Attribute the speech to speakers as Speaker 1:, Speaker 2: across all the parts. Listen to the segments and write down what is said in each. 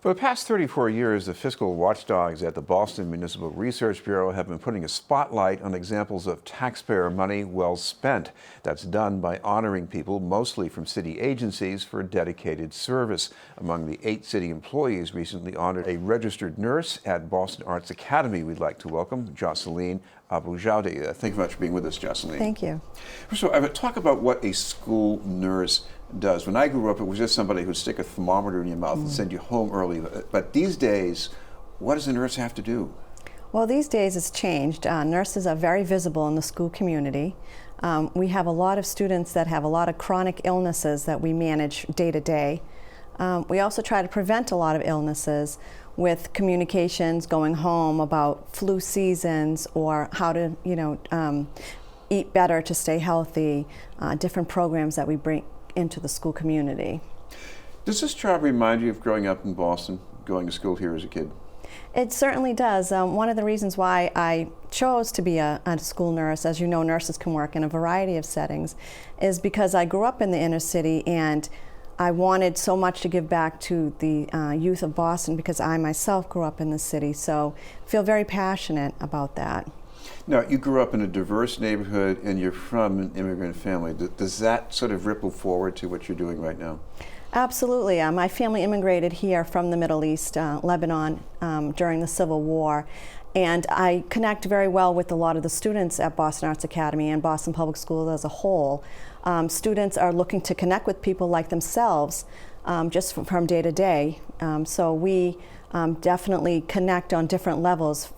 Speaker 1: For the past 34 years, the fiscal watchdogs at the Boston Municipal Research Bureau have been putting a spotlight on examples of taxpayer money well spent. That's done by honoring people, mostly from city agencies, for dedicated service. Among the 8 city employees recently honored a registered nurse at Boston Arts Academy. We'd like to welcome Jocelyne Abouojaoude. Thank you very much for being with us, Jocelyne.
Speaker 2: Thank you.
Speaker 1: First of all, I would talk about what a school nurse does. When I grew up, it was just somebody who'd stick a thermometer in your mouth and send you home early. But these days, what does a nurse have to do?
Speaker 2: Well, these days it's changed. Nurses are very visible in the school community. We have a lot of students that have a lot of chronic illnesses that we manage day to day. We also try to prevent a lot of illnesses with communications going home about flu seasons or how to, eat better to stay healthy, different programs that we bring into the school community.
Speaker 1: Does this job remind you of growing up in Boston, going to school here as a kid?
Speaker 2: It certainly does. One of the reasons why I chose to be a school nurse, as you know, nurses can work in a variety of settings, is because I grew up in the inner city and I wanted so much to give back to the youth of Boston because I myself grew up in the city, so I feel very passionate about that.
Speaker 1: Now, you grew up in a diverse neighborhood and you're from an immigrant family. Does that sort of ripple forward to what you're doing right now?
Speaker 2: Absolutely. My family immigrated here from the Middle East, Lebanon, during the Civil War. And I connect very well with a lot of the students at Boston Arts Academy and Boston Public Schools as a whole. Students are looking to connect with people like themselves just from day to day. So we definitely connect on different levels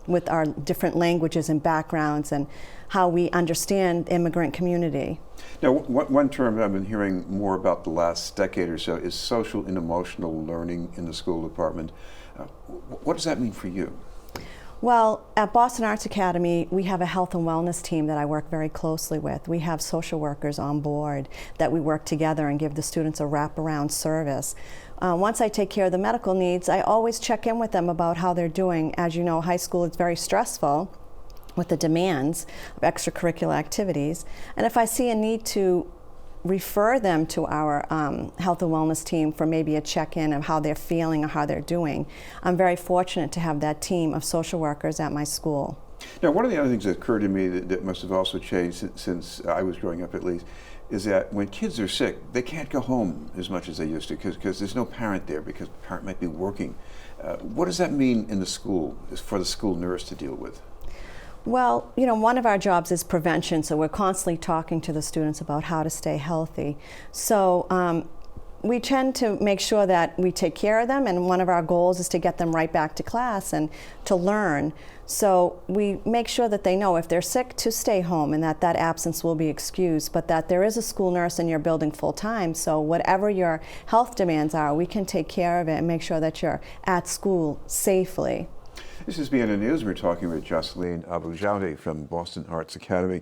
Speaker 2: with our different languages and backgrounds and how we understand the immigrant community.
Speaker 1: Now, one term I've been hearing more about the last decade or so is social and emotional learning in the school department. What does that mean for you?
Speaker 2: Well, at Boston Arts Academy, we have a health and wellness team that I work very closely with. We have social workers on board that we work together and give the students a wraparound service. Once I take care of the medical needs, I always check in with them about how they're doing. As you know, high school is very stressful with the demands of extracurricular activities. And if I see a need to refer them to our health and wellness team for maybe a check-in of how they're feeling or how they're doing, I'm very fortunate to have that team of social workers at my school.
Speaker 1: Now, one of the other things that occurred to me that must have also changed since I was growing up at least, is that when kids are sick, they can't go home as much as they used to because there's no parent there because the parent might be working. What does that mean in the school for the school nurse to deal with?
Speaker 2: Well, one of our jobs is prevention, so we're constantly talking to the students about how to stay healthy. So we tend to make sure that we take care of them, and one of our goals is to get them right back to class and to learn. So we make sure that they know if they're sick to stay home and that absence will be excused, but that there is a school nurse in your building full time, so whatever your health demands are, we can take care of it and make sure that you're at school safely.
Speaker 1: This is BNN News. We're talking with Jocelyne Abouojaoude from Boston Arts Academy.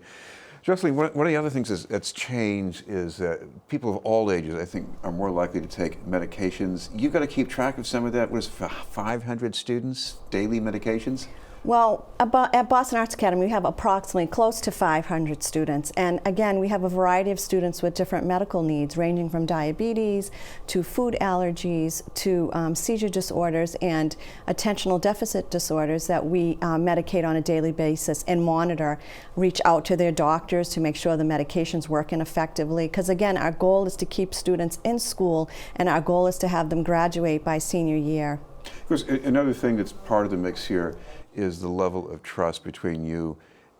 Speaker 1: Jocelyne, one of the other things that's changed is that people of all ages, I think, are more likely to take medications. You've got to keep track of some of that. What is it, 500 students, daily medications?
Speaker 2: Well, at Boston Arts Academy, we have approximately close to 500 students. And again, we have a variety of students with different medical needs, ranging from diabetes to food allergies to seizure disorders and attentional deficit disorders that we medicate on a daily basis and monitor, reach out to their doctors to make sure the medication's working effectively. Because again, our goal is to keep students in school and our goal is to have them graduate by senior year.
Speaker 1: Because another thing that's part of the mix here is the level of trust between you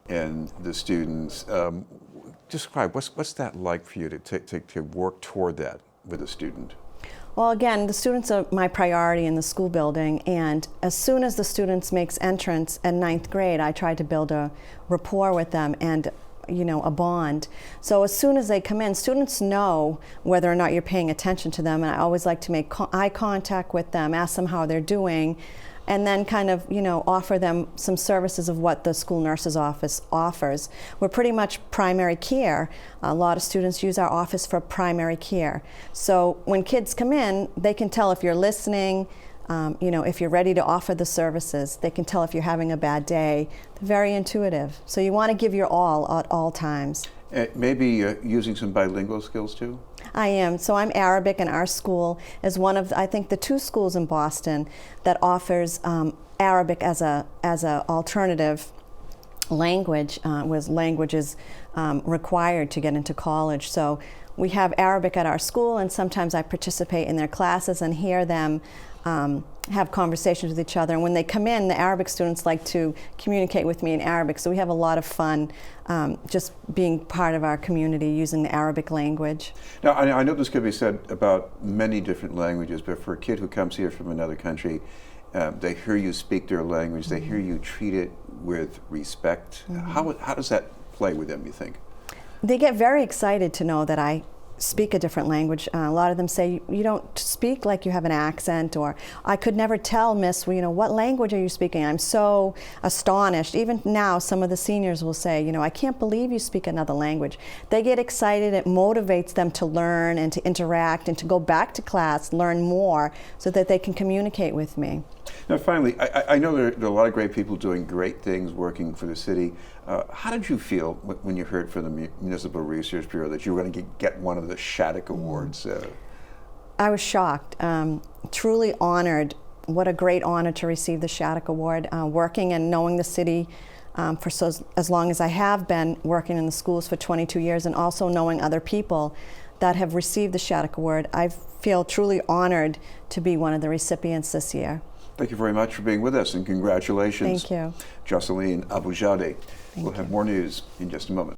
Speaker 1: and the students. Describe, what's that like for you to work toward that with a student?
Speaker 2: Well, again, the students are my priority in the school building, and as soon as the students makes entrance in 9th grade, I try to build a rapport with them and a bond. So as soon as they come in, students know whether or not you're paying attention to them, and I always like to make eye contact with them, ask them how they're doing, and then kind of, offer them some services of what the school nurse's office offers. We're pretty much primary care. A lot of students use our office for primary care. So when kids come in, they can tell if you're listening, if you're ready to offer the services. They can tell if you're having a bad day. They're very intuitive. So you want to give your all at all times.
Speaker 1: Maybe using some bilingual skills too?
Speaker 2: I am. So I'm Arabic, and our school is one of, I think, the 2 schools in Boston that offers Arabic as a alternative language, with languages required to get into college. So we have Arabic at our school, and sometimes I participate in their classes and hear them have conversations with each other. And when they come in, the Arabic students like to communicate with me in Arabic. So we have a lot of fun just being part of our community using the Arabic language.
Speaker 1: Now, I know this could be said about many different languages, but for a kid who comes here from another country, they hear you speak their language, they hear you treat it with respect. How does that play with them, you think?
Speaker 2: They get very excited to know that I speak a different language. A lot of them say, you don't speak like you have an accent, or I could never tell, miss, what language are you speaking? I'm so astonished. Even now, some of the seniors will say, I can't believe you speak another language. They get excited. It motivates them to learn and to interact and to go back to class, learn more, so that they can communicate with me.
Speaker 1: Now, finally, I know there are a lot of great people doing great things working for the city. How did you feel when you heard from the Municipal Research Bureau that you were going to get one of the Shattuck Awards?
Speaker 2: I was shocked, truly honored. What a great honor to receive the Shattuck Award. Working and knowing the city for as long as I have been, working in the schools for 22 years, and also knowing other people that have received the Shattuck Award, I feel truly honored to be one of the recipients this year.
Speaker 1: Thank you very much for being with us, and congratulations.
Speaker 2: Thank you.
Speaker 1: Jocelyne Abouojaoude. We'll have more news in just a moment.